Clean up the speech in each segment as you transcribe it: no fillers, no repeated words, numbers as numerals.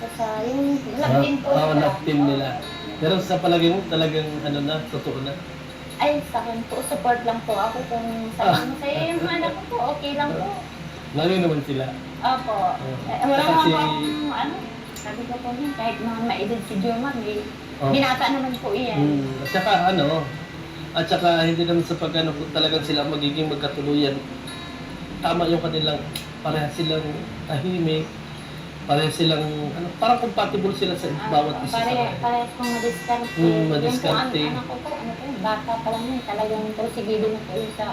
po sa yung love team po Oo, nila. love team nila. Pero sa palagay mo, talagang ano na, totoo na. Ay, sa akin po, support lang po ako kung saan masaya yung anak ko po, okay lang po. Lalo naman sila. Opo. Wala Saka naman si- po akong, ano, sabi ko po din, kahit mga maedad si Jomar, Oh. binata naman po iyan. At saka hindi naman sa pag-ano, kung talagang sila magiging magkatuluyan. Tama yung kanilang, parehas silang tahimik, parehas silang, parang compatible sila sa bawat isa sa kanila. Parehas pong madiskarte. Madiskarte. Yung po, anak ko po, bata pa lang yun, talagang porsigido na po yun sa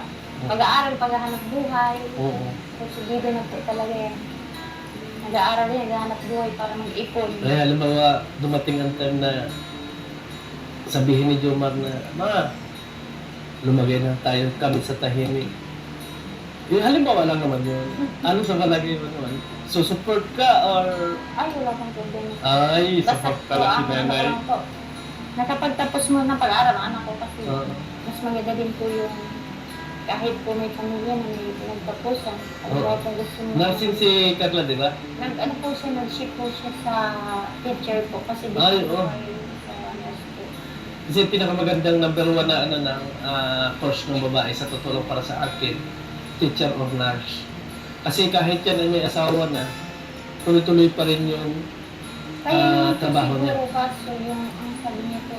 pag-aaral, paghahanap buhay. Oo. Porsigido na po talaga yan. Nag-aaral yan, naghahanap buhay para mag-ipon. Kaya halimbawa, dumating ang time na sabihin ni Jomar na, Ma, lumagay na tayo kami sa tahimik. Halimbawa lang naman yun. Ano sa palagay mo naman? Support ka or... Ay, wala kang problema. Ay, Basta support po, pala si ang ano nanay. lang po, nakapagtapos mo ng pag-aaral ang anak ko kasi Oo. mas maganda din po yung kahit po may pamilya na may pinagtapusan. At Oo. wala pong gusto mo. Nursing si Carla, di ba? Nag-ano po siya, nag-ship po siya sa teacher po kasi di Ay, po oo. sa nurse po. Kasi pinakamagandang number one na course ng babae sa totoo lang para sa akin, teacher or nurse. Kasi kahit yan ay may asawa na, tuloy-tuloy pa rin yung Kaya naman po trabaho niya. siguro kaso yung ang sabi niya po,